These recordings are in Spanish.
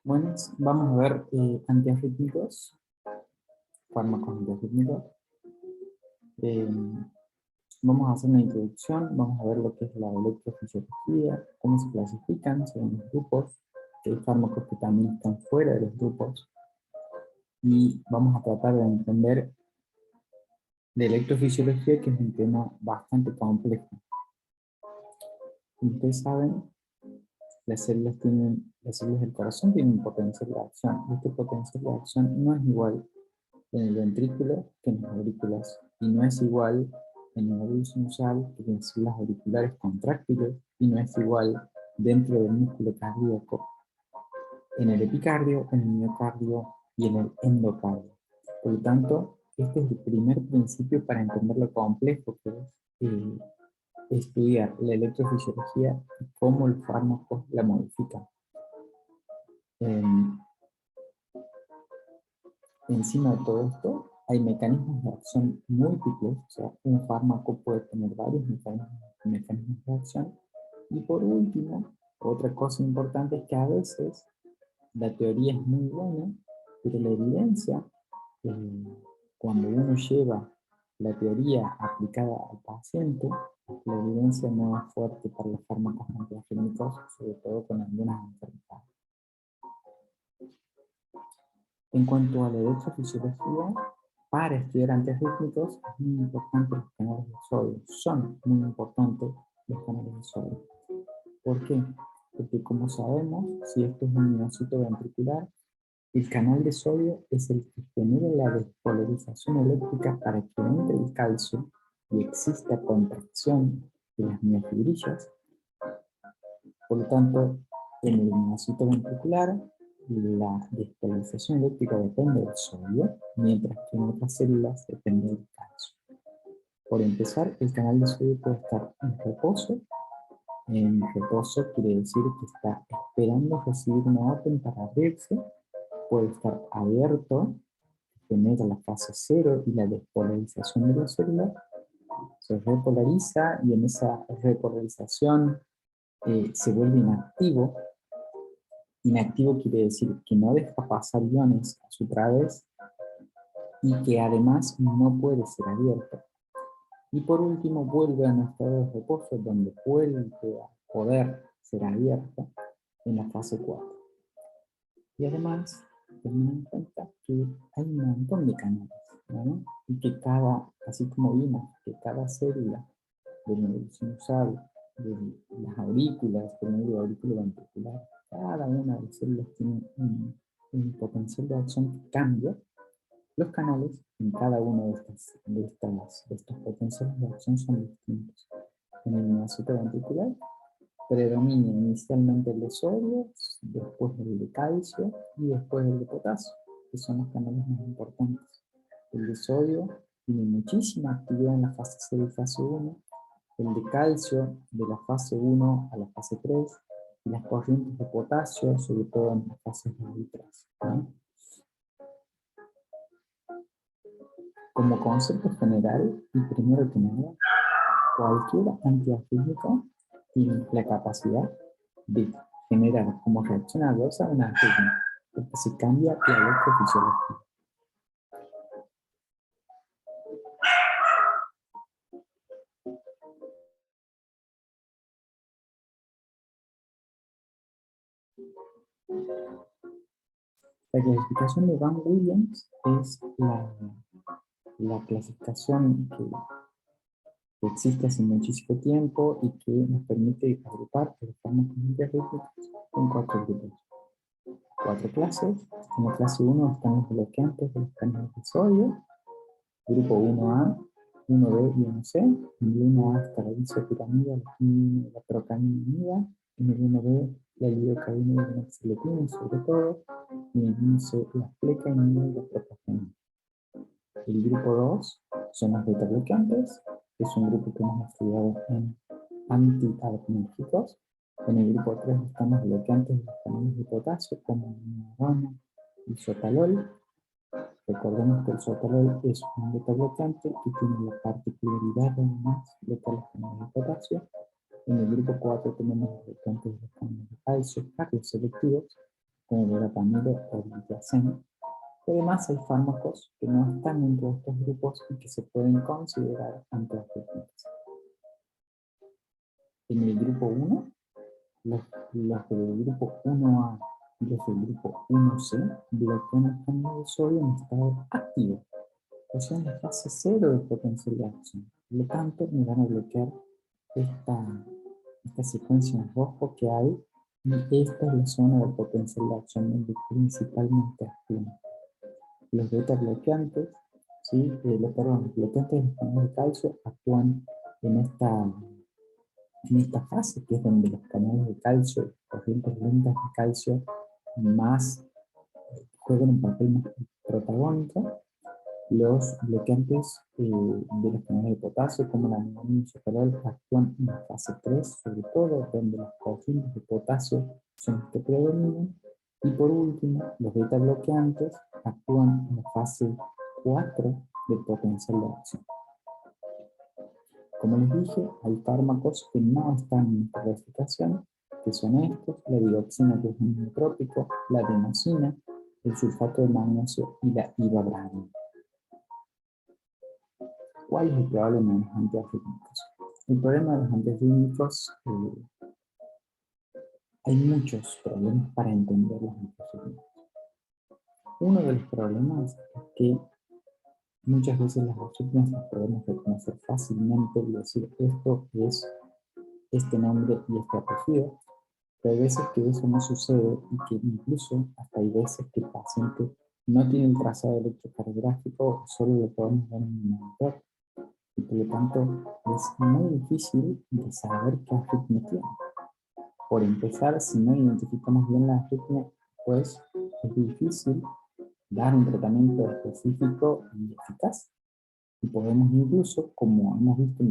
Bueno, vamos a ver antiarrítmicos, fármacos antiarrítmicos. Eh, Vamos a hacer una introducción, vamos a ver lo que es la electrofisiología, cómo se clasifican según los grupos, que hay fármacos que también están fuera de los grupos, y vamos a tratar de entender de electrofisiología, que es un tema bastante complejo. Como ustedes saben, las células del corazón tienen un potencial de acción, y este potencial de acción no es igual en el ventrículo que en las aurículas, y no es igual en el nervio sinusal que en células auriculares contráctiles, y no es igual dentro del músculo cardíaco, en el epicardio, en el miocardio y en el endocardio. Por lo tanto, este es el primer principio para entender lo complejo que es estudiar la electrofisiología y cómo los fármacos la modifican. Encima de todo esto, hay mecanismos de acción múltiples, o sea, un fármaco puede tener varios mecanismos de acción. Y por último, otra cosa importante es que a veces la teoría es muy buena, pero la evidencia, cuando uno lleva la teoría aplicada al paciente, la evidencia no es fuerte para los fármacos antiarrítmicos, sobre todo con algunas enfermedades. En cuanto a la electrofisiología, para estudiar antiarrítmicos es muy importante los canales de sodio. Son muy importantes los canales de sodio. ¿Por qué? Porque como sabemos, si esto es un miocito ventricular, el canal de sodio es el que genera la despolarización eléctrica para que entre el calcio y exista contracción de las miofibrillas. Por lo tanto, en el miocito ventricular, la despolarización eléctrica depende del sodio, mientras que en otras células depende del calcio. Por empezar, el canal de sodio puede estar en reposo. En reposo quiere decir que está esperando recibir una orden para abrirse. Puede estar abierto, genera la fase cero y la despolarización de la célula. Se repolariza y en esa repolarización se vuelve inactivo. Inactivo quiere decir que no deja pasar iones a su través y que además no puede ser abierto. Y por último vuelve a un estado de reposo donde vuelve a poder ser abierto en la fase 4. Y además, teniendo en cuenta que hay un montón de canales, ¿no? Y que así como vimos, que cada célula del nervio sinusal, de las aurículas, del nervio auriculoventricular, cada una de las células tiene un potencial de acción que cambia. Los canales en cada uno de estos potenciales de acción son distintos. En el miocito ventricular predomina inicialmente el de sodio, después el de calcio y después el de potasio, que son los canales más importantes. El de sodio tiene muchísima actividad en la fase 0 y fase 1, el de calcio de la fase 1 a la fase 3, y las corrientes de potasio, sobre todo en las fases 2 y 3. ¿No? Como concepto general, y primero que nada, cualquier antiarrítmico tiene la capacidad de generar como reacción adversa una arritmia, porque se cambia la electrofisiología. La clasificación de Van Williams es la clasificación que existe hace muchísimo tiempo y que nos permite agrupar los fármacos antiarrítmicos en 4 grupos. 4 clases. En la clase 1 están los bloqueantes de los canales de sodio, grupo 1A, 1B y 1C. En el 1A está la disopiramida, la quinina, la procainamida. En el 1B la lidocaína y la mexiletina, sobre todo. Y en el 1C la flecainida y la propagenina. El grupo 2 son los beta-bloqueantes, que es un grupo que hemos estudiado en antiarrítmicos. En el grupo 3 están los bloqueantes de los canales de potasio, como norona y sotalol. Recordemos que el sotalol es un beta-bloqueante que tiene la particularidad de además bloquear los canales de potasio. En el grupo 4 tenemos los bloqueantes de los canales de calcio, cardioselectivos, como verapamilo o diltiazem. Además, hay fármacos que no están dentro de estos grupos y que se pueden considerar antiarrítmicos. En el grupo 1, los del grupo 1A y los del grupo 1C bloquean el canal de sodio en estado activo, o sea, en la fase 0 de potencial de acción. Por lo tanto, me van a bloquear esta secuencia en rojo que hay, y esta es la zona de potencial de acción donde principalmente actúan. Los beta bloqueantes, ¿sí? Los bloqueantes de los canales de calcio actúan en esta fase, que es donde los canales de calcio, corrientes lentas de calcio, más juegan un papel más protagónico. Los bloqueantes de los canales de potasio, como la amonilsoferol, actúan en la fase 3, sobre todo donde las corrientes de potasio son las que predominan. Y por último, los beta bloqueantes actúan en la fase 4 del potencial de acción. Como les dije, hay fármacos que no están en esta clasificación, que son estos: la digoxina, que es un neotrópico, la adenosina, el sulfato de magnesio y la ivabradina. ¿Cuál es el problema de los antiarrítmicos? El problema de los antiarrítmicos, hay muchos problemas para entender los antiarrítmicos. Uno de los problemas es que muchas veces las arritmias las podemos reconocer fácilmente y decir esto es este nombre y este apellido, pero hay veces que eso no sucede y que incluso hasta hay veces que el paciente no tiene el trazado electrocardiográfico, solo lo podemos ver en el monitor. Y por lo tanto es muy difícil de saber qué arritmia tiene. Por empezar, si no identificamos bien la arritmia, pues es difícil dar un tratamiento específico y eficaz. Y podemos incluso, como hemos visto en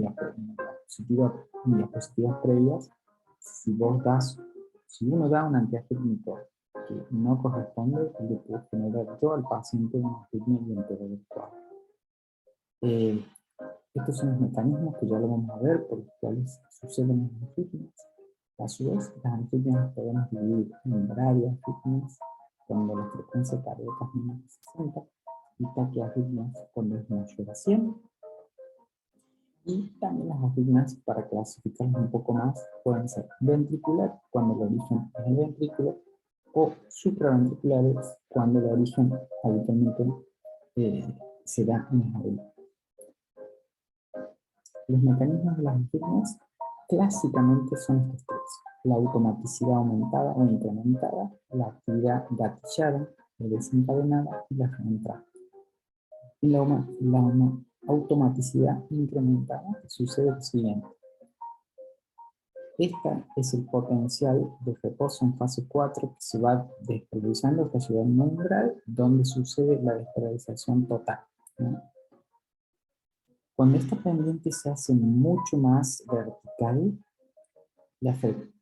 diapositivas previas, si uno da un antiarrítmico que no corresponde, le puede generar yo al paciente una arritmia y empeorar el cuadro. Estos son los mecanismos que ya lo vamos a ver, por los cuales suceden las arritmias. A su vez, las arritmias las podemos dividir en varias arritmias cuando la frecuencia cardíaca es menor de 60, y taquiarritmias cuando es mayor a 100. Y también las arritmias, para clasificarlas un poco más, pueden ser ventricular, cuando el origen es el ventrículo, o supraventriculares, cuando el origen habitualmente se da en las aurículas. Los mecanismos de las arritmias clásicamente son estos tres: la automaticidad aumentada o incrementada, la actividad gatillada o desencadenada y la reentrada. En la automaticidad incrementada sucede lo siguiente. Este es el potencial de reposo en fase 4 que se va despolarizando hasta llegar a un umbral donde sucede la despolarización total, ¿no? Cuando esta pendiente se hace mucho más vertical, la que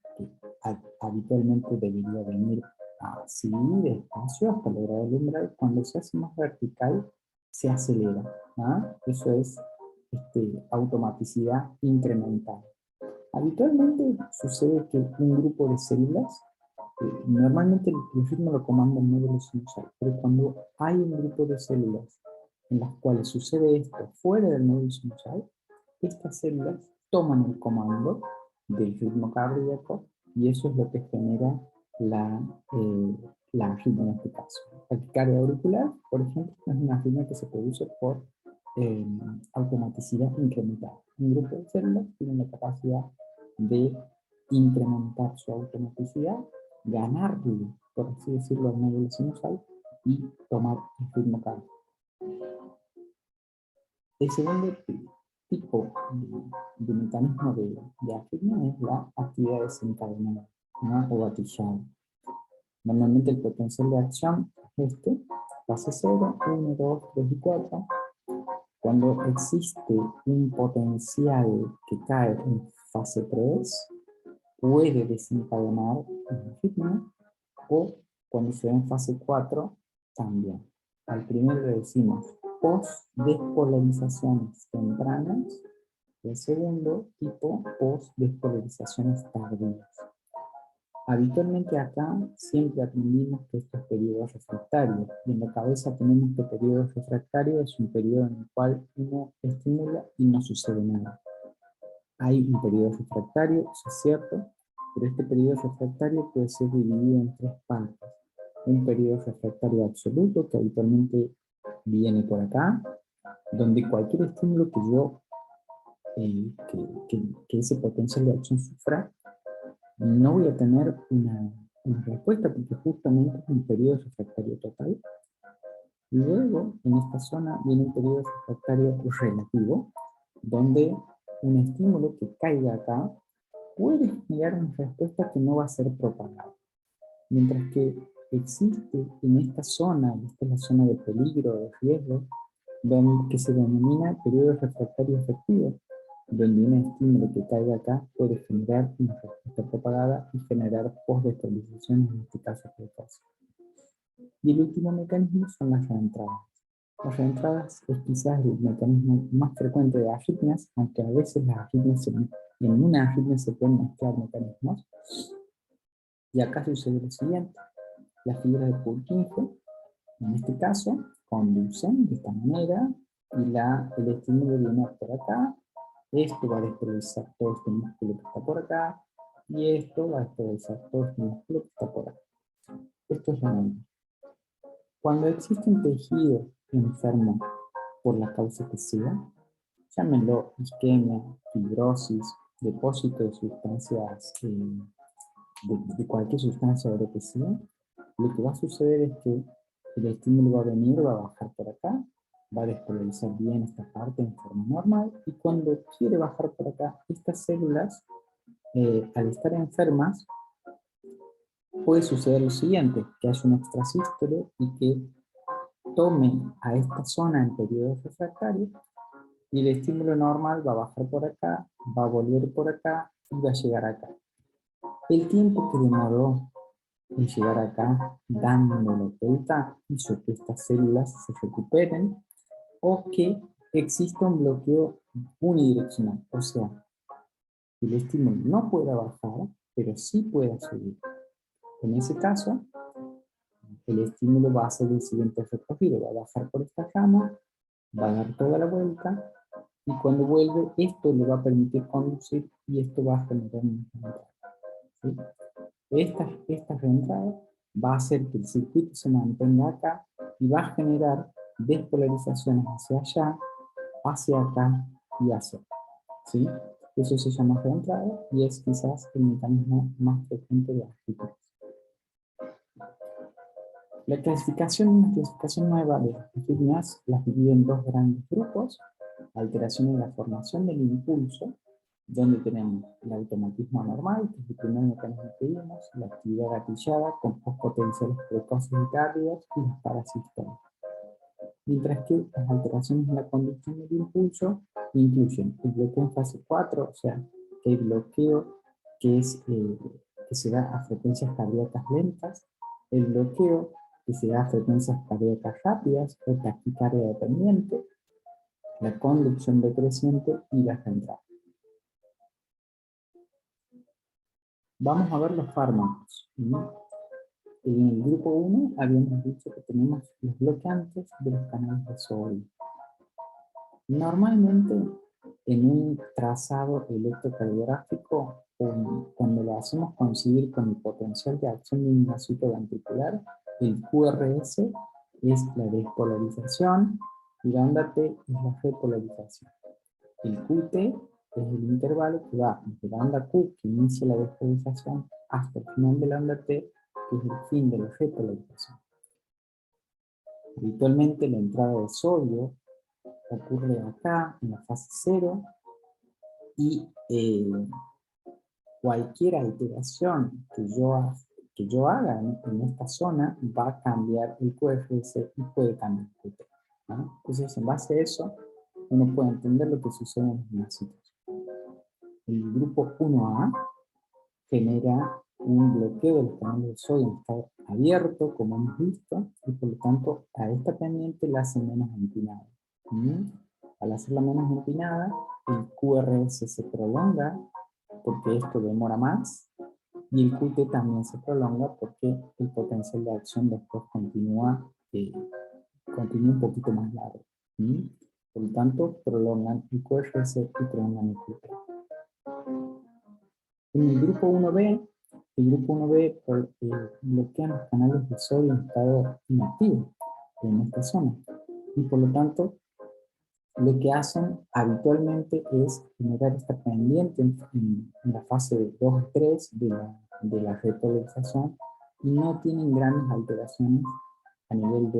habitualmente debería venir así despacio hasta lograr el umbral, cuando se hace más vertical se acelera, ¿no? Eso es automaticidad incremental. Habitualmente sucede que un grupo de células, normalmente el ritmo lo comanda el nódulo sinusal, pero cuando hay un grupo de células en las cuales sucede esto fuera del nódulo sinusal, estas células toman el comando del ritmo cardíaco y eso es lo que genera la arritmia en este caso. La taquicardia auricular, por ejemplo, es una arritmia que se produce por automaticidad incrementada. Un grupo de células tiene la capacidad de incrementar su automaticidad, ganarle, por así decirlo, al nódulo sinusal y tomar el ritmo cardíaco. El segundo tipo de mecanismo de arritmia es la actividad desencadenada, ¿no? O gatillada. Normalmente el potencial de acción es fase 0, 1, 2, 3 y 4. Cuando existe un potencial que cae en fase 3, puede desencadenar una arritmia, o cuando se da en fase 4, también. Al primero le decimos post-despolarizaciones tempranas, y el segundo tipo, post-despolarizaciones tardías. Habitualmente acá siempre aprendimos que esto es periodo refractario, y en la cabeza tenemos que periodo refractario es un periodo en el cual uno estimula y no sucede nada. Hay un periodo refractario, eso es cierto, pero este periodo refractario puede ser dividido en tres partes. Un periodo refractario absoluto, que habitualmente viene por acá, donde cualquier estímulo que yo, que ese potencial de acción sufra, no voy a tener una respuesta porque justamente es un periodo refractario total. Y luego, en esta zona, viene un periodo refractario relativo, donde un estímulo que caiga acá puede generar una respuesta que no va a ser propagada. Mientras que existe en esta zona, esta es la zona de peligro, de riesgo, que se denomina periodo refractario efectivo, donde un estímulo que caiga acá puede generar una respuesta propagada y generar post-estabilizaciones, en este caso precoces. Y el último mecanismo son las reentradas. Las reentradas es quizás el mecanismo más frecuente de arritmias, aunque a veces las arritmias en una arritmia se pueden mezclar mecanismos. Y acá sucede lo siguiente. Las fibras de Purkinje, en este caso, conducen de esta manera y el estímulo viene por acá. Esto va a despolarizar todo este músculo que está por acá y esto va a despolarizar todo este músculo que está por acá. Esto es lo mismo. Cuando existe un tejido enfermo por la causa que sea, llámenlo isquemia, fibrosis, depósito de sustancias, de cualquier sustancia o lo que sea, lo que va a suceder es que el estímulo va a venir, va a bajar por acá, va a despolarizar bien esta parte en forma normal, y cuando quiere bajar por acá, estas células, al estar enfermas, puede suceder lo siguiente, que haya un extrasístole y que tome a esta zona en periodo refractario, y el estímulo normal va a bajar por acá, va a volver por acá y va a llegar acá. El tiempo que demoró en llegar acá, dándole la vuelta, hizo que estas células se recuperen o que exista un bloqueo unidireccional, o sea, que el estímulo no pueda bajar, pero sí pueda subir. En ese caso, el estímulo va a hacer el siguiente recorrido, va a bajar por esta rama, va a dar toda la vuelta, y cuando vuelve, esto le va a permitir conducir y esto va a generar una reentrada. ¿Sí? Esta reentrada va a hacer que el circuito se mantenga acá y va a generar despolarizaciones hacia allá, hacia acá y hacia acá. ¿Sí? Eso se llama reentrada y es quizás el mecanismo más frecuente de arritmias. La clasificación, una clasificación nueva de las arritmias, las divide en dos grandes grupos: alteración en la formación del impulso, donde tenemos el automatismo anormal, que es el primer mecanismo que vimos, la actividad gatillada con postpotenciales precoces y tardíos, y las parasistólicas. Mientras que las alteraciones en la conducción del impulso incluyen el bloqueo en fase 4, o sea, el bloqueo que se da a frecuencias cardíacas lentas, el bloqueo que se da a frecuencias cardíacas rápidas o taquicardia dependiente, la conducción decreciente y la central. Vamos a ver los fármacos. En el grupo 1 habíamos dicho que tenemos los bloqueantes de los canales de sodio. Normalmente, en un trazado electrocardiográfico, cuando lo hacemos coincidir con el potencial de acción de un vasito ventricular, el QRS es la despolarización y la onda T es la repolarización. El QT es el intervalo que va desde la onda Q, que inicia la despolarización, hasta el final de la onda T, que es el fin de la repolarización. Habitualmente la entrada de sodio ocurre acá, en la fase 0, y cualquier alteración que yo haga en esta zona va a cambiar el QFS y puede cambiar el QT. ¿no? Entonces, en base a eso, uno puede entender lo que sucede en los nacitos. El grupo 1A genera un bloqueo de los canales de sodio en estado abierto, como hemos visto, y por lo tanto a esta pendiente la hace menos empinada. Al hacerla menos empinada, el QRS se prolonga porque esto demora más, Y el QT también se prolonga porque el potencial de acción después continúa un poquito más largo. ¿Sí? Por lo tanto, prolongan el QRS y prolongan el QT. En el grupo 1B, bloquean los canales de sodio en estado inactivo en esta zona. Y por lo tanto, lo que hacen habitualmente es generar esta pendiente en la fase 2 y 3 de la repolarización y no tienen grandes alteraciones a nivel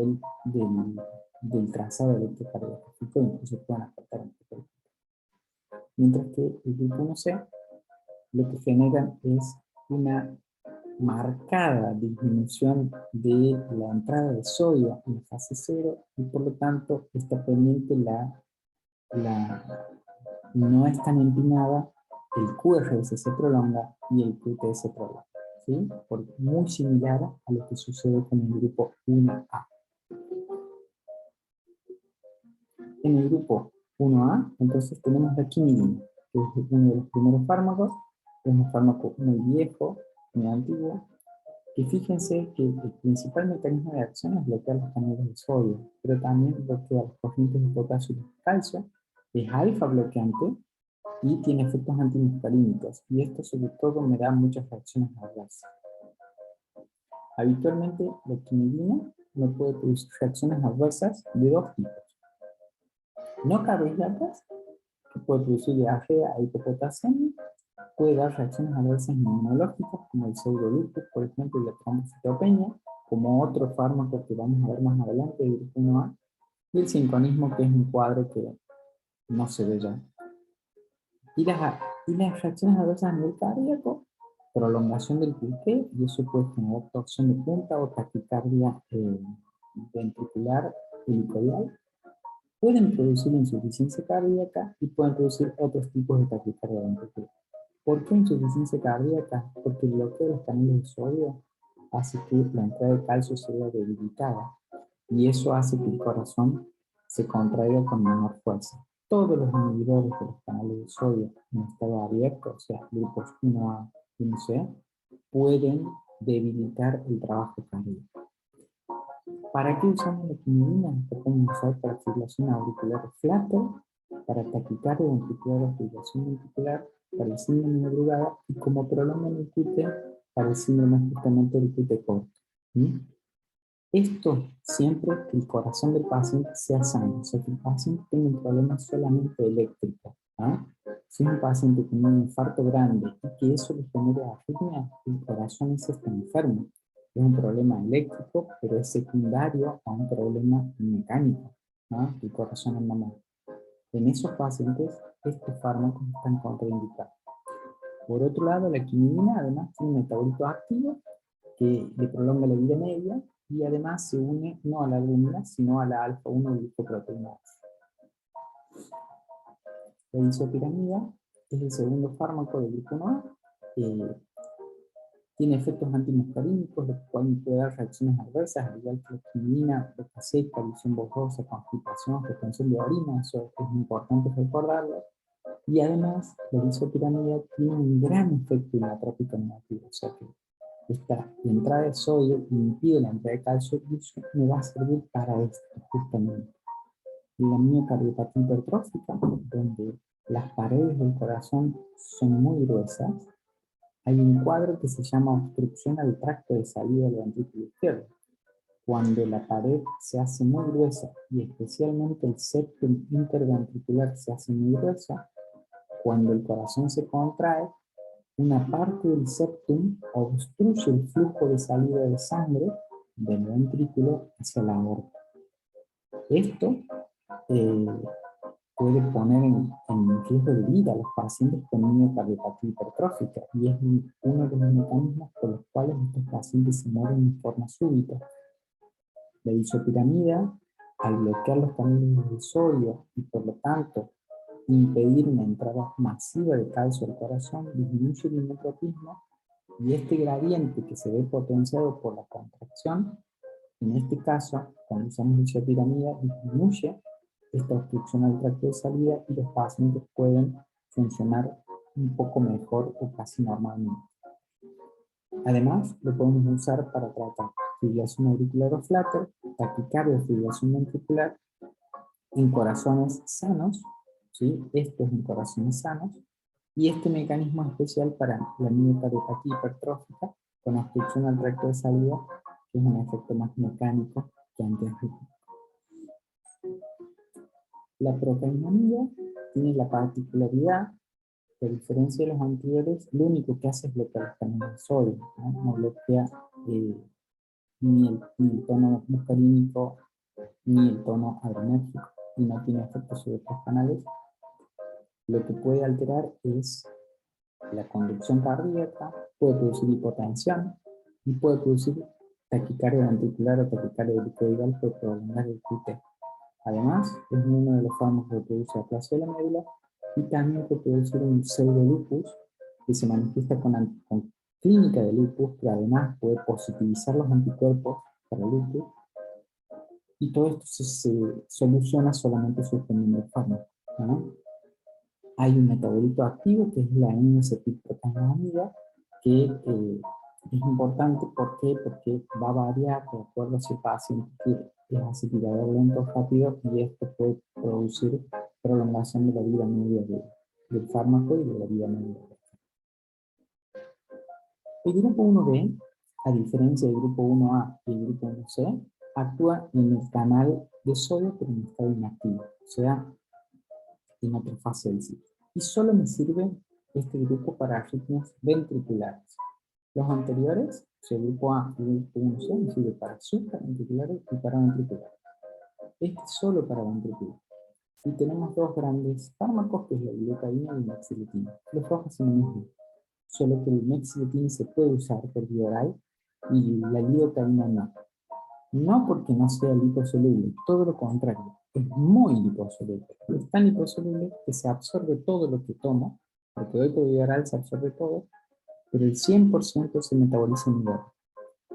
del trazado electrocardiográfico, incluso pueden afectar un poco el QT. Mientras que el grupo 1C lo que generan es una marcada disminución de la entrada de sodio en fase 0 y por lo tanto esta pendiente no es tan empinada, el QRS se prolonga y el QT se prolonga. ¿Sí? Muy similar a lo que sucede con el grupo 1A. En el grupo 1A, entonces tenemos la quinidina, que es uno de los primeros fármacos, es un fármaco muy viejo, muy antiguo, y fíjense que el principal mecanismo de acción es bloquear los canales de sodio, pero también bloquea las corrientes de potasio y de calcio, es alfa bloqueante y tiene efectos antimuscarínicos, y esto sobre todo me da muchas reacciones adversas. Habitualmente la quinidina no puede producir reacciones adversas de dos tipos. No cardíacas, que puede producir diarrea e hipopotasemia, puede dar reacciones adversas inmunológicas, como el pseudolupus, por ejemplo, y la trombocitopenia, como otro fármaco que vamos a ver más adelante, el grupo 1A, y el sinconismo, que es un cuadro que no se ve ya. Y las reacciones adversas a nivel cardíaco, prolongación del QT, y eso puede generar torsión de punta o taquicardia ventricular helicoidal. Pueden producir insuficiencia cardíaca y pueden producir otros tipos de taquicardia ventricular. ¿Por qué insuficiencia cardíaca? Porque el bloqueo de los canales de sodio hace que la entrada de calcio se vea debilitada y eso hace que el corazón se contraiga con menor fuerza. Todos los inhibidores de los canales de sodio en estado abierto, o sea, grupos 1A y 1C, pueden debilitar el trabajo cardíaco. ¿Para qué usamos la quinidina? La podemos usar para fibrilación auricular fláter, para taquicardia ventricular o fibrilación ventricular, para el síndrome de Brugada y como prolonga en el QT para el síndrome justamente del QT corto. ¿Sí? Esto siempre que el corazón del paciente sea sano, o sea que el paciente tenga un problema solamente eléctrico. ¿Ah? Si es un paciente con un infarto grande y que eso le genera arritmia, el corazón ese está enfermo. Es un problema eléctrico, pero es secundario a un problema mecánico. ¿Ah? El corazón anda mal. En esos pacientes, estos fármacos están contraindicados. Por otro lado, la quinidina además tiene un metabolito activo que le prolonga la vida media y además se une no a la albúmina, sino a la alfa-1 glicoproteína. La disopiramida es el segundo fármaco del grupo 1A. Tiene efectos antimuscarínicos, lo que puede dar reacciones adversas, al igual que la quinidina, boca seca, visión borrosa, constipación, retención de orina, eso es importante recordarlo. Y además, la disopiramida tiene un gran efecto inotrópico negativo, o sea que esta entrada de sodio impide la entrada de calcio y eso me va a servir para esto, justamente. La miocardiopatía hipertrófica, donde las paredes del corazón son muy gruesas, hay un cuadro que se llama obstrucción al tracto de salida del ventrículo izquierdo. Cuando la pared se hace muy gruesa y especialmente el septum interventricular se hace muy gruesa, cuando el corazón se contrae, una parte del septum obstruye el flujo de salida de sangre del ventrículo hacia la aorta. Esto puede poner en riesgo de vida a los pacientes con miocardiopatía hipertrófica y es uno de los mecanismos por los cuales estos pacientes se mueren de forma súbita. La disopiramida, al bloquear los canales de sodio y por lo tanto impedir una entrada masiva de calcio al corazón, disminuye el inotropismo y este gradiente que se ve potenciado por la contracción, en este caso, cuando usamos disopiramida, disminuye esta obstrucción al tracto de salida y los pacientes pueden funcionar un poco mejor o casi normalmente. Además, lo podemos usar para tratar fibrilación auricular o flutter, taquicardia o fibrilación ventricular en corazones sanos, ¿sí? Esto es en corazones sanos, y este mecanismo es especial para la miocardiopatía hipertrófica con obstrucción al tracto de salida, que es un efecto más mecánico que antiarrítmico. La procainamida tiene la particularidad que, a diferencia de los anteriores, lo único que hace es bloquear los canales de sodio, no bloquea ni el tono muscarínico ni el tono adrenérgico, y no tiene efecto sobre otros canales. Lo que puede alterar es la conducción cardíaca, puede producir hipotensión y puede producir taquicardia ventricular o taquicardia helicoidal por prolongar el QT. Además, es uno de los fármacos que produce aplasia de la médula y también puede producir un pseudolupus que se manifiesta con clínica de lupus, pero además puede positivizar los anticuerpos para el lupus, y todo esto se soluciona solamente suspendiendo el fármaco, ¿no? Hay un metabolito activo que es la N-acetilprocainamida, que es importante. ¿Por qué? Porque va a variar de acuerdo a si el paciente es acetilador lento o rápido, y esto puede producir prolongación de la vida media del fármaco y de la vida media. El grupo 1B, a diferencia del grupo 1A y el grupo 1C, actúa en el canal de sodio pero en estado inactivo, o sea, en otra fase del ciclo. Y solo me sirve este grupo para arritmias ventriculares. Los anteriores, o sea, el grupo A y el grupo 1C, me sirve para supraventriculares y para ventriculares. Este es solo para ventricular. Y tenemos dos grandes fármacos, que es la lidocaína y la mexiletina. Los dos hacen lo mismo, solo que el mexiletina se puede usar por vía oral y la lidocaína no. No porque no sea liposoluble, todo lo contrario, es muy liposoluble. Es tan liposoluble que se absorbe todo lo que tomo, porque doy por vía oral se absorbe todo, pero el 100% se metaboliza en el hígado.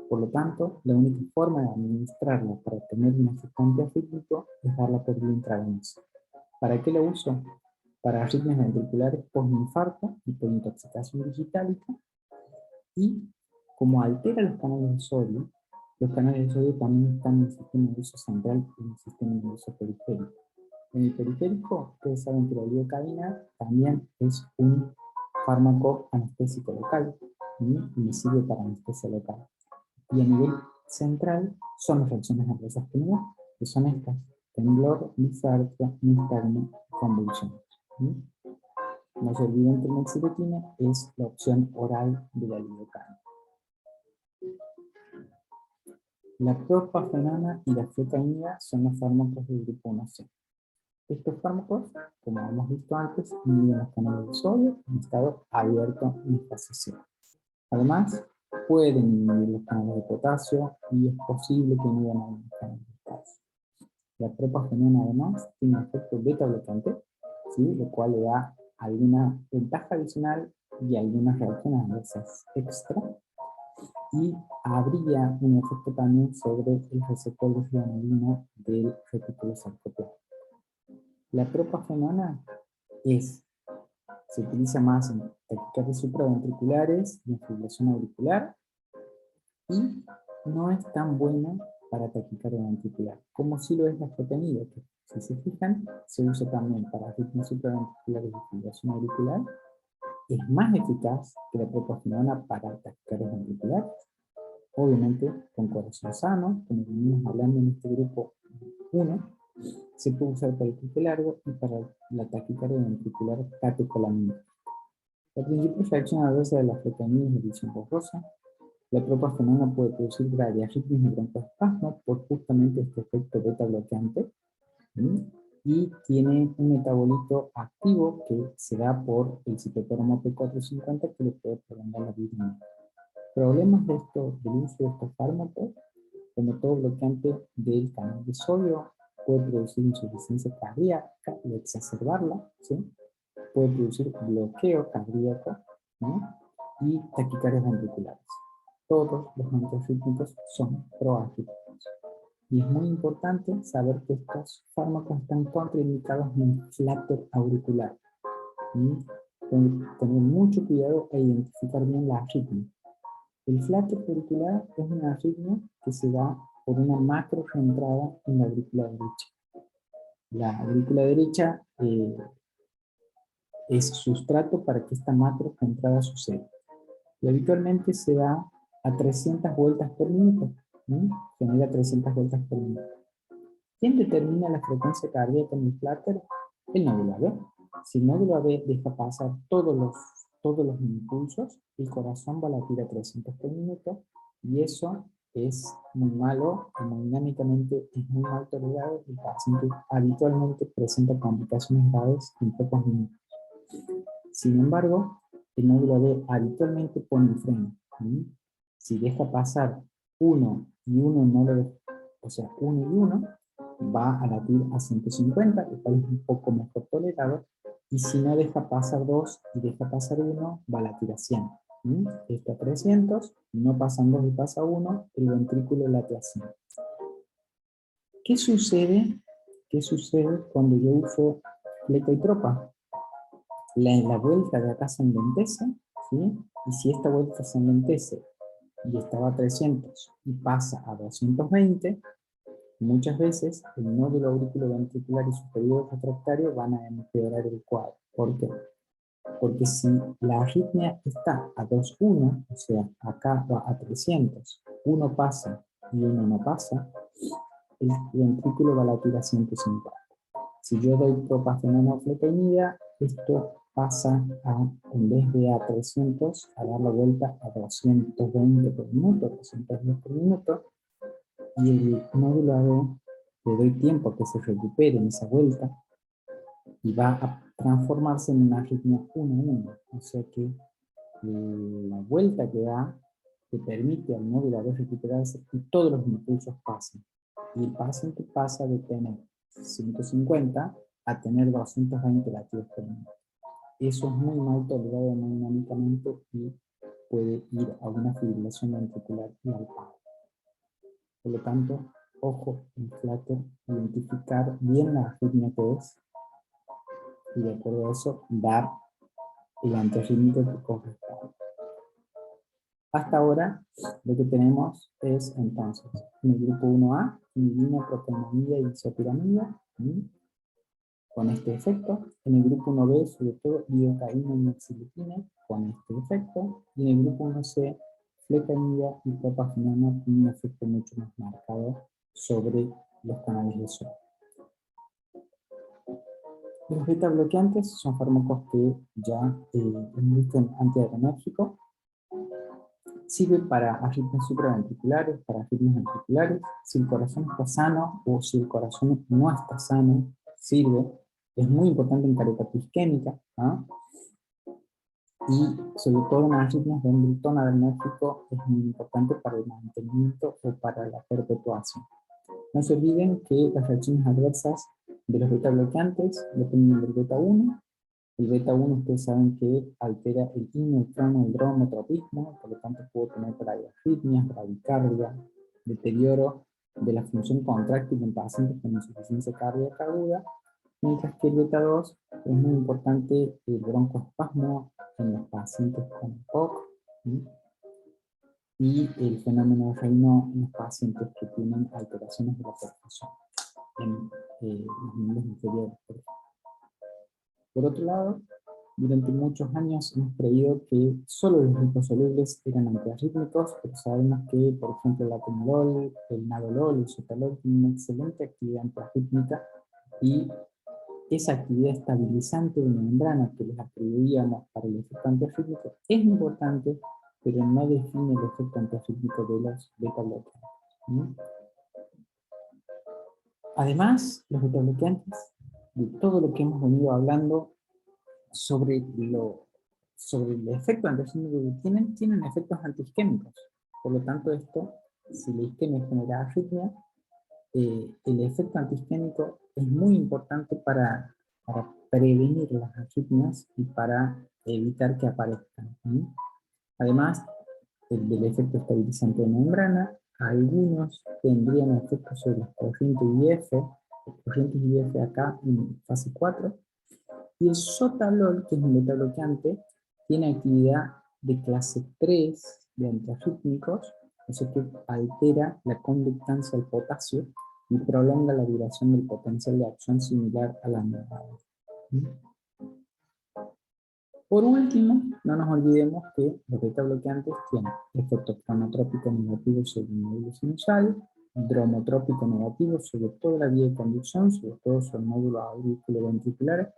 Por lo tanto, la única forma de administrarla para obtener un efecto antiarrítmico es darla por vía intravenosa. ¿Para qué la uso? Para arritmias ventriculares postinfarto y por intoxicación digitálica, y como altera los canales de sodio, los canales de sodio también están en el sistema nervioso central y en el sistema nervioso periférico. En el periférico, ustedes saben que la lidocaína también es un fármaco anestésico local, y me sirve para anestesia local. Y a nivel central son las reacciones adversas que son estas: temblor, disartria, nistagmo, convulsiones. No se olviden que la mexiletina es la opción oral de la lidocaína. La propafenona y la flecainida son los fármacos del grupo 1C. Estos fármacos, como hemos visto antes, inhiben los canales de sodio en estado abierto en fase C. Además, pueden inhibir los canales de potasio y es posible que inhiban algunos canales de potasio. La propafenona además tiene un efecto beta bloqueante, ¿sí? Lo cual le da alguna ventaja adicional y algunas reacciones adversas extra. Y habría un efecto también sobre el receptor de fluorilina del retículo sarcoplástico. La propafenona se utiliza más en taquicardias supraventriculares y en fibrilación auricular, y no es tan buena para taquicardia ventricular, como si lo es la flecainida, que, si se fijan, se usa también para arritmias supraventriculares y fibrilación auricular. Es más eficaz que la propafenona para taquicardias ventriculares. Obviamente, con corazón sano, como venimos hablando en este grupo 1, se puede usar para el QT largo y para la taquicardia ventricular catecolamínica. La principal reacción adversa de la flecainida es la visión borrosa. La propafenona puede producir bradiarritmias y broncoespasmo por justamente este efecto beta bloqueante, y tiene un metabolito activo que se da por el citocromo P450, que le puede prolongar la vida. Problemas del uso de estos fármacos, como todo bloqueante del canal de sodio, puede producir insuficiencia cardíaca y exacerbarla, ¿sí? Puede producir bloqueo cardíaco, ¿no? Y taquicardias ventriculares. Todos los antiarrítmicos son proarrítmicos. Y es muy importante saber que estos fármacos están contraindicados en flutter auricular. Tener mucho cuidado e identificar bien la arritmia. El flato auricular es una arritmia que se da por una macro reentrada en la aurícula derecha. La aurícula derecha es sustrato para que esta macro reentrada suceda. Y habitualmente se da a 300 vueltas por minuto. Genera 300 vueltas por minuto. ¿Quién determina la frecuencia cardíaca en el flutter? El nódulo AB. Si el nódulo AB deja pasar todos los impulsos, el corazón va a latir a 300 por minuto, y eso es muy malo, hemodinámicamente es muy mal tolerado, y el paciente habitualmente presenta complicaciones graves en pocos minutos. Sin embargo, el nódulo AB habitualmente pone un freno. Si deja pasar uno y uno no lo deja, o sea, uno y uno, va a latir a 150, el cual es un poco mejor tolerado, y si no deja pasar 2 y deja pasar 1, va a latir a 100. Esto a 300, no pasan 2 y pasa 1, el ventrículo late a 100. ¿Qué sucede cuando yo uso fleca y tropa? La vuelta de acá se enlentece, ¿sí? Y si esta vuelta se enlentece y estaba a 300 y pasa a 220, muchas veces el nódulo auriculoventricular y superior refractario van a empeorar el cuadro. ¿Por qué? Porque si la arritmia está a 2,1, o sea, acá va a 300, uno pasa y uno no pasa, el ventrículo va a latir a 150. Si yo doy propafenona o flecainida, esto pasa a, en vez de a 300, a dar la vuelta a 220 por minuto, 210 por minuto, y el nódulo AB le doy tiempo a que se recupere en esa vuelta, y va a transformarse en una arritmia 1-1. O sea que la vuelta que da te permite al nódulo AB recuperarse y todos los impulsos pasan. Y el paciente pasa de tener 150 a tener 220 latidos por minuto. Eso es muy mal tolerado hemodinámicamente y puede ir a una fibrilación ventricular y al paro. Por lo tanto, ojo en flutter, identificar bien la arritmia que es, y de acuerdo a eso, dar el antiarrítmico que corresponde. Hasta ahora, lo que tenemos es, entonces, en el grupo 1A, inhibina, procainamida y isopiramida, con este efecto. En el grupo 1B, sobre todo, lidocaína y mexiletina, con este efecto. Y en el grupo 1C, flecainida y propafenona, tienen un efecto mucho más marcado sobre los canales de sodio. Los beta bloqueantes son fármacos que ya hemos visto en antiadrenérgico. Sirve para arritmias supraventriculares, para arritmias ventriculares. Si el corazón está sano o si el corazón no está sano, sirve. Es muy importante en cariopatía isquémica, ¿no? Y sobre todo en arritmias de embritón adrenérgico es muy importante para el mantenimiento o para la perpetuación. No se olviden que las reacciones adversas de los beta bloqueantes dependen del beta 1. El beta 1 ustedes saben que altera el ineutrono, el dromotropismo, por lo tanto puedo tener bradiarritmias, bradicardia, deterioro de la función contráctil en pacientes con insuficiencia cardíaca aguda, mientras que el beta 2 es muy importante el broncoespasmo en los pacientes con POC, y el fenómeno de Raynaud en los pacientes que tienen alteraciones de la perfusión en los niveles inferiores, por ejemplo. Por otro lado, durante muchos años hemos creído que solo los liposolubles eran antiarrítmicos, pero sabemos que, por ejemplo, el atenolol, el nadolol, el sotalol tienen una excelente actividad antiarrítmica, y esa actividad estabilizante de membrana que les atribuíamos para el efecto antiarrítmico es importante, pero no define el efecto antiarrítmico de los beta-bloqueantes. Además, los beta-bloqueantes, de todo lo que hemos venido hablando sobre el efecto antiarrítmico que tienen efectos antiisquémicos. Por lo tanto, esto, si la isquemia genera arritmia, el efecto antiisquémico es muy importante para prevenir las arritmias y para evitar que aparezcan. Además del efecto estabilizante de membrana, algunos tendrían efectos sobre las corrientes IF acá en fase 4, y el sotalol, que es un beta bloqueante, tiene actividad de clase 3 de antiarrítmicos, eso que altera la conductancia al potasio y prolonga la duración del potencial de acción similar a la noradona. Por último, no nos olvidemos que los beta-bloqueantes tienen efectos cronotrópicos negativos sobre el nódulo sinusal, dromotrópico negativo sobre toda la vía de conducción, sobre todo sobre el nódulo auriculoventricular,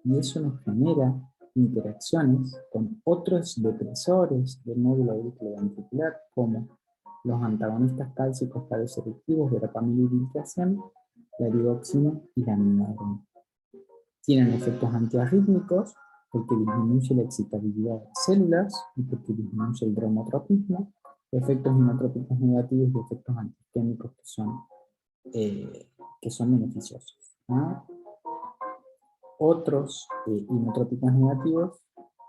y eso nos genera interacciones con otros depresores del nódulo auriculoventricular, como los antagonistas cálcicos calcio-selectivos, verapamil y diltiazem, la digoxina y la aminoadrena. Tienen efectos antiarrítmicos porque disminuye la excitabilidad de las células y porque disminuye el dromotropismo, efectos inotrópicos negativos y efectos antiisquémicos que son beneficiosos, ¿no? Otros inotrópicos negativos,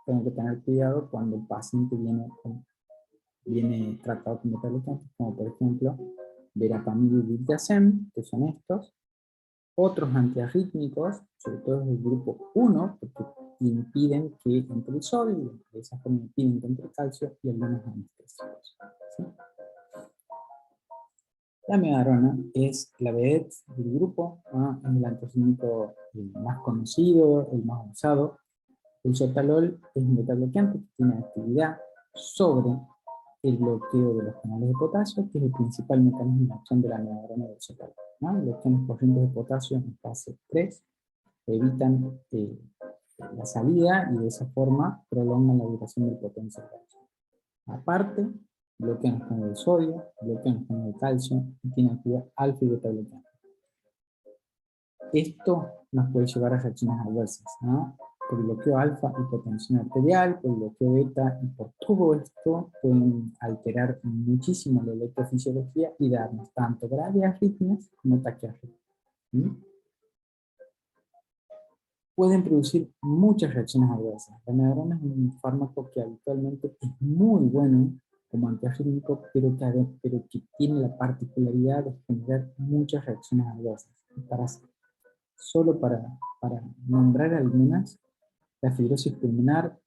tengo que tener cuidado cuando el paciente viene tratado con beta-bloqueantes, como por ejemplo verapamil y diltiazem, que son estos. Otros antiarrítmicos, sobre todo del grupo 1, porque impiden que entre el sodio, de esa forma impiden que entre el calcio, y algunos anestésicos. ¿Sí? La amiodarona es la vedette del grupo, ¿no? Es el antiarrítmico más conocido, el más usado. El sotalol es un beta-bloqueante que tiene actividad sobre el bloqueo de los canales de potasio, que es el principal mecanismo de acción de la amiodarona del sotalol, ¿no? Los canales corrientes de potasio en fase 3 evitan la salida y de esa forma prolongan la duración del potencial de acción. Aparte, bloquean los canales de sodio, bloquean los canales de calcio y tienen actividad alfa y beta bloqueante. Esto nos puede llevar a reacciones adversas, ¿no? Por bloqueo alfa, hipotensión arterial, por bloqueo beta, y por todo esto pueden alterar muchísimo la electrofisiología y darnos tanto graves arritmias como taquiarritmias. Pueden producir muchas reacciones adversas. La amiodarona es un fármaco que habitualmente es muy bueno como antiarrítmico, pero que tiene la particularidad de generar muchas reacciones adversas. Solo para nombrar algunas, la fibrosis pulmonar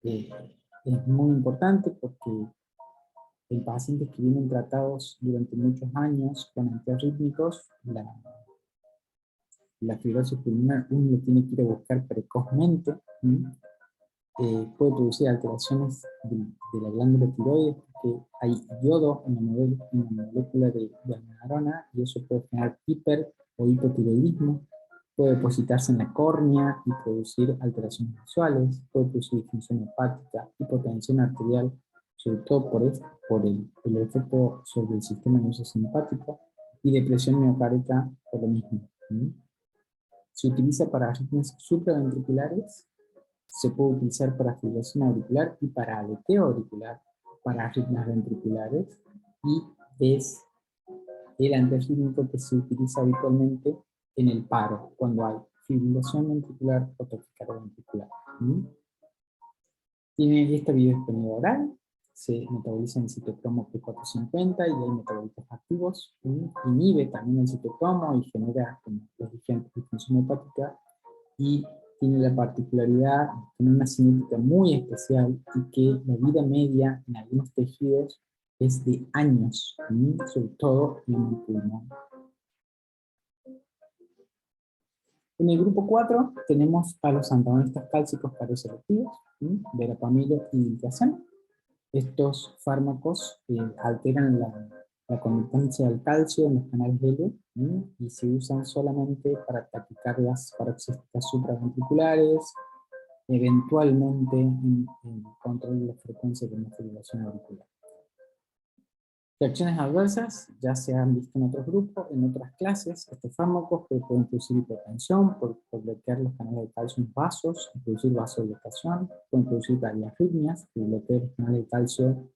es muy importante porque en pacientes que vienen tratados durante muchos años con antiarrítmicos, la fibrosis pulmonar uno lo tiene que ir a buscar precozmente. Puede producir alteraciones de la glándula tiroides porque hay yodo en la molécula de amiodarona y eso puede generar hiper o hipotiroidismo. Puede depositarse en la córnea y producir alteraciones visuales, puede producir disfunción hepática, hipotensión arterial, sobre todo por el efecto sobre el sistema nervioso simpático, y depresión miocárdica por lo mismo. Se utiliza para arritmias supraventriculares, se puede utilizar para fibrilación auricular y para aleteo auricular, para arritmias ventriculares, y es el antiarrítmico que se utiliza habitualmente en el paro, cuando hay fibrilación ventricular o taquicardia ventricular. Tiene esta biodisponibilidad oral, se metaboliza en citocromo P450 y hay metabolitos activos, inhibe también el citocromo y genera, como les dije, disfunción hepática, y tiene la particularidad de tener una cinética muy especial y que la vida media en algunos tejidos es de años, sobre todo en el pulmón. En el grupo 4 tenemos a los antagonistas cálcicos calcio-selectivos, verapamilo y diltiazem. Estos fármacos alteran la conductancia del calcio en los canales L y se usan solamente para taquicardias paroxísticas supraventriculares, eventualmente en control de la frecuencia de una fibrilación auricular. Reacciones adversas ya se han visto en otros grupos, en otras clases. Estos fármacos pueden producir hipertensión por bloquear los canales de calcio en vasos, producir vasodilatación, pueden producir arritmias, por bloquear los canales de calcio en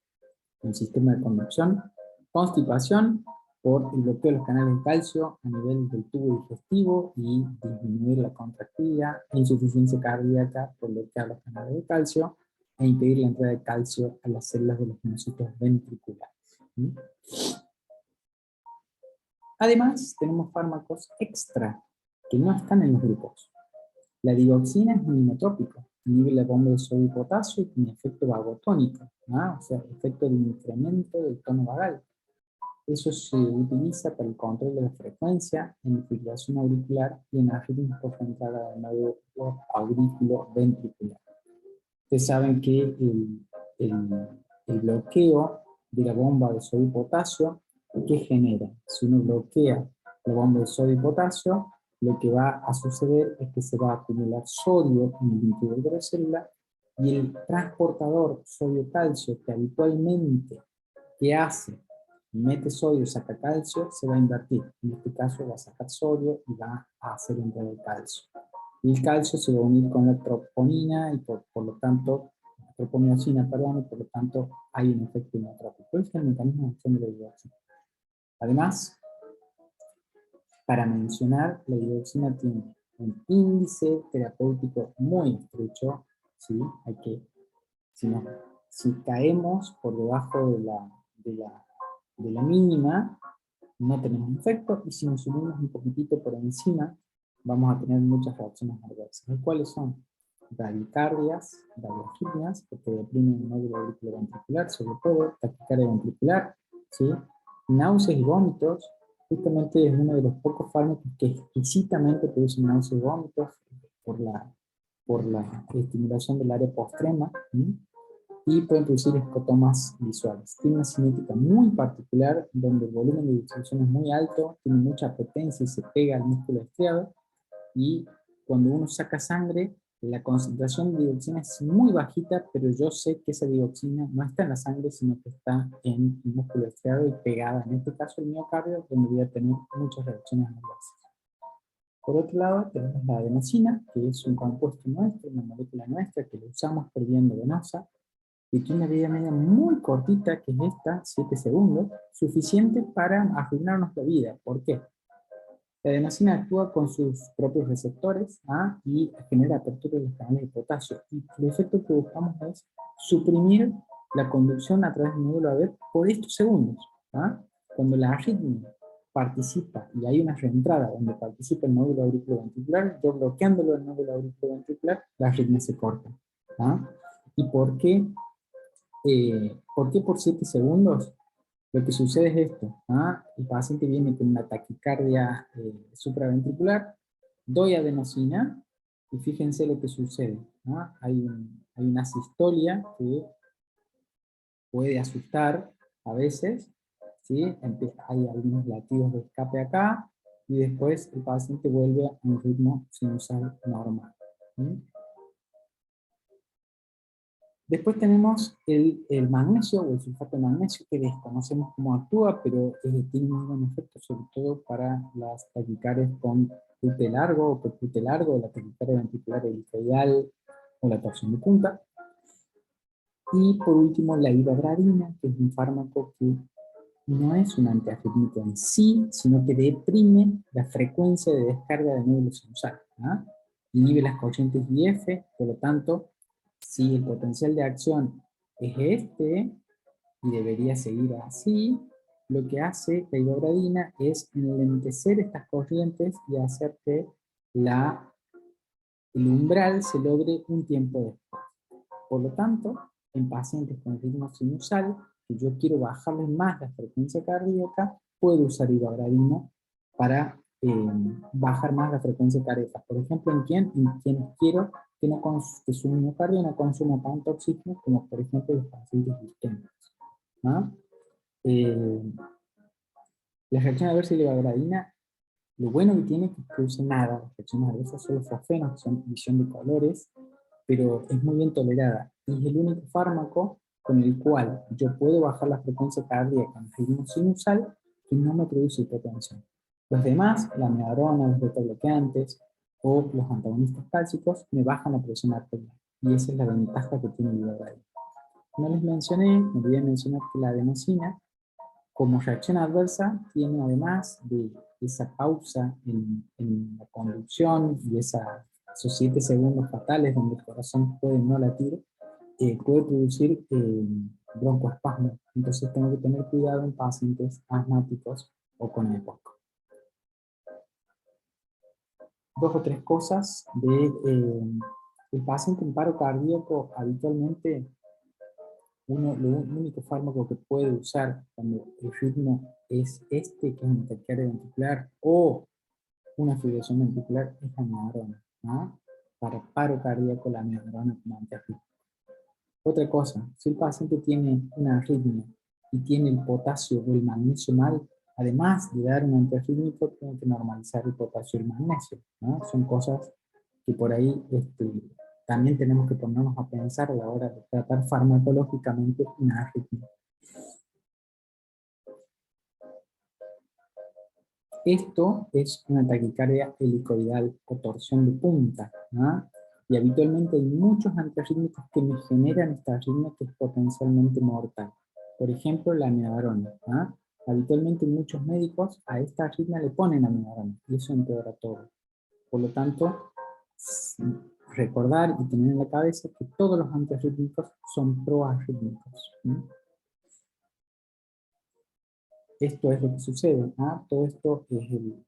el sistema de conducción, constipación por el bloqueo de los canales de calcio a nivel del tubo digestivo y disminuir la contractilidad, insuficiencia cardíaca por bloquear los canales de calcio e impedir la entrada de calcio a las células de los minocitos ventriculares. Además, tenemos fármacos extra que no están en los grupos. La digoxina es un inotrópico, inhibe la bomba de sodio y potasio y tiene efecto vagotónico, ¿ah? O sea, efecto de incremento del tono vagal. Eso se utiliza para el control de la frecuencia en la fibrilación auricular y en arritmias por entrada del nodo aurículo ventricular. Ustedes saben que el bloqueo de la bomba de sodio y potasio, ¿qué genera? Si uno bloquea la bomba de sodio y potasio, lo que va a suceder es que se va a acumular sodio en el interior de la célula y el transportador sodio-calcio que habitualmente, ¿qué hace? Mete sodio, saca calcio, se va a invertir. En este caso va a sacar sodio y va a hacer entrar el calcio. Y el calcio se va a unir con la troponina y por lo tanto, troponiosina, perdón, y por lo tanto hay un efecto inotrópico. Este es el mecanismo de acción de la dioxina. Además, para mencionar, la dioxina tiene un índice terapéutico muy estrecho, ¿sí? Hay que, si caemos por debajo de la mínima, no tenemos efecto, y si nos subimos un poquitito por encima, vamos a tener muchas reacciones adversas. ¿Y cuáles son? Bradicardias, bradiarritmias, porque deprimen el nódulo auriculoventricular, sobre todo taquicardia ventricular, ¿sí? Náuseas y vómitos, justamente es uno de los pocos fármacos que exquisitamente producen náuseas y vómitos por la estimulación del área postrema, ¿sí? Y pueden producir escotomas visuales. Tiene una cinética muy particular, donde el volumen de distribución es muy alto, tiene mucha potencia y se pega al músculo estriado, y cuando uno saca sangre, la concentración de dioxina es muy bajita, pero yo sé que esa dioxina no está en la sangre, sino que está en el músculo estriado y pegada, en este caso el miocardio, donde voy a tener muchas reacciones adversas. Por otro lado, tenemos la adenosina, que es un compuesto nuestro, una molécula nuestra, que lo usamos por vía endovenosa, y tiene una vida media muy cortita, que es esta, 7 segundos, suficiente para arruinarnos la vida. ¿Por qué? La adenosina actúa con sus propios receptores, ¿ah? Y genera apertura de los canales de potasio. Y el efecto que buscamos es suprimir la conducción a través del nódulo AB por estos segundos. ¿Ah? Cuando la arritmia participa y hay una reentrada donde participa el nódulo auriculoventricular, yo bloqueándolo el nódulo auriculoventricular, la arritmia se corta. ¿Ah? ¿Y por qué? ¿Por qué por 7 segundos? Lo que sucede es esto, ¿ah? El paciente viene con una taquicardia supraventricular, doy adenosina, y fíjense lo que sucede, ¿ah? Hay una sistolia que puede asustar a veces, ¿sí? Hay algunos latidos de escape acá, y después el paciente vuelve a un ritmo sinusal normal. ¿Sí? Después tenemos el magnesio o el sulfato de magnesio, que desconocemos cómo actúa, pero tiene muy buen efecto, sobre todo para las taquicardias con QT largo o QT largo, la taquicardia ventricular helicoidal o la torsión de punta. Y por último, la ivabradina, que es un fármaco que no es un antiarrítmico en sí, sino que deprime la frecuencia de descarga de nódulo sinusal. ¿Ah? Inhibe las corrientes IF, por lo tanto, si el potencial de acción es este, y debería seguir así, lo que hace la ivabradina es enlentecer estas corrientes y hacer que el umbral se logre un tiempo después. Por lo tanto, en pacientes con ritmo sinusal, que yo quiero bajarles más la frecuencia cardíaca, puedo usar ivabradina para bajar más la frecuencia cardíaca. Por ejemplo, en quienes quiero que su miocardio no consuma tanto oxígeno, como por ejemplo los pacientes isquémicos. ¿Ah? La reacción adversa de la ivabradina, lo bueno que tiene es que produce nada. Las reacciones adversas son los fosfenos, que son visión de colores, pero es muy bien tolerada. Y es el único fármaco con el cual yo puedo bajar la frecuencia cardíaca en ritmo sinusal que no me produce hipotensión. Los demás, la amiodarona, los beta-bloqueantes o los antagonistas cálcicos, me bajan la presión arterial. Y esa es la ventaja que tiene el ivabradina. No les mencioné, me olvidé mencionar que la adenosina, como reacción adversa, tiene además de esa pausa en la conducción y esos 7 segundos fatales donde el corazón puede no latir, puede producir broncoespasmo. Entonces tengo que tener cuidado en pacientes asmáticos o con EPOC. 2 o 3 cosas de El paciente en paro cardíaco habitualmente el único fármaco que puede usar cuando el ritmo es este, que es una taquicardia ventricular o una fibrilación ventricular, es la amiodarona, ¿no? Para paro cardíaco, la amiodarona como antiarrítmico. Otra cosa, si el paciente tiene una arritmia y tiene el potasio o el magnesio mal, además de dar un antiarrítmico, tiene que normalizar el potasio y el magnesio, ¿no? Son cosas que por ahí también tenemos que ponernos a pensar a la hora de tratar farmacológicamente una arritmia. Esto es una taquicardia helicoidal o torsión de punta, ¿no? Y habitualmente hay muchos antiarrítmicos que me generan esta arritmia que es potencialmente mortal. Por ejemplo, la amiodarona, ¿no? Habitualmente muchos médicos a esta arritmia le ponen amiodarona y eso empeora todo. Por lo tanto, recordar y tener en la cabeza que todos los antiarrítmicos son proarrítmicos. Esto es lo que sucede. Todo esto es el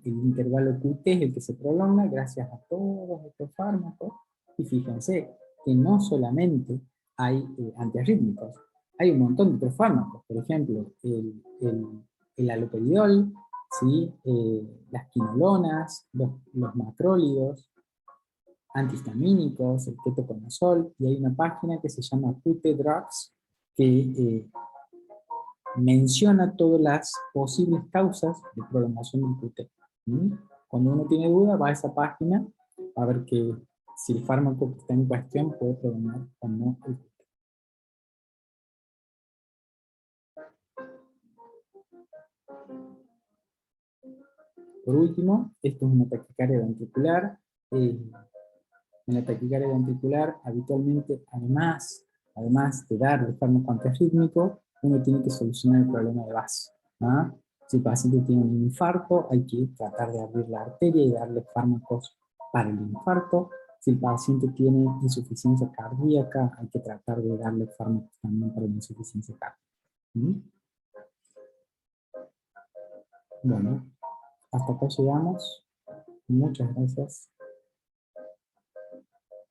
intervalo QT, es el que se prolonga gracias a todos estos fármacos. Y fíjense que no solamente hay antiarrítmicos, hay un montón de otros fármacos. Por ejemplo, el haloperidol, ¿sí? Las quinolonas, los macrólidos, antihistamínicos, el ketoconazol, y hay una página que se llama QT Drugs que menciona todas las posibles causas de prolongación del QT. Cuando uno tiene duda, va a esa página a ver si el fármaco que está en cuestión puede prolongar o no el QT. Por último, esto es una taquicardia ventricular. En la taquicardia ventricular, habitualmente, además de dar el fármaco antiarrítmico, uno tiene que solucionar el problema de base. Si el paciente tiene un infarto, hay que tratar de abrir la arteria y darle fármacos para el infarto. Si el paciente tiene insuficiencia cardíaca, hay que tratar de darle fármacos también para la insuficiencia cardíaca. Bueno, hasta acá llegamos. Muchas gracias.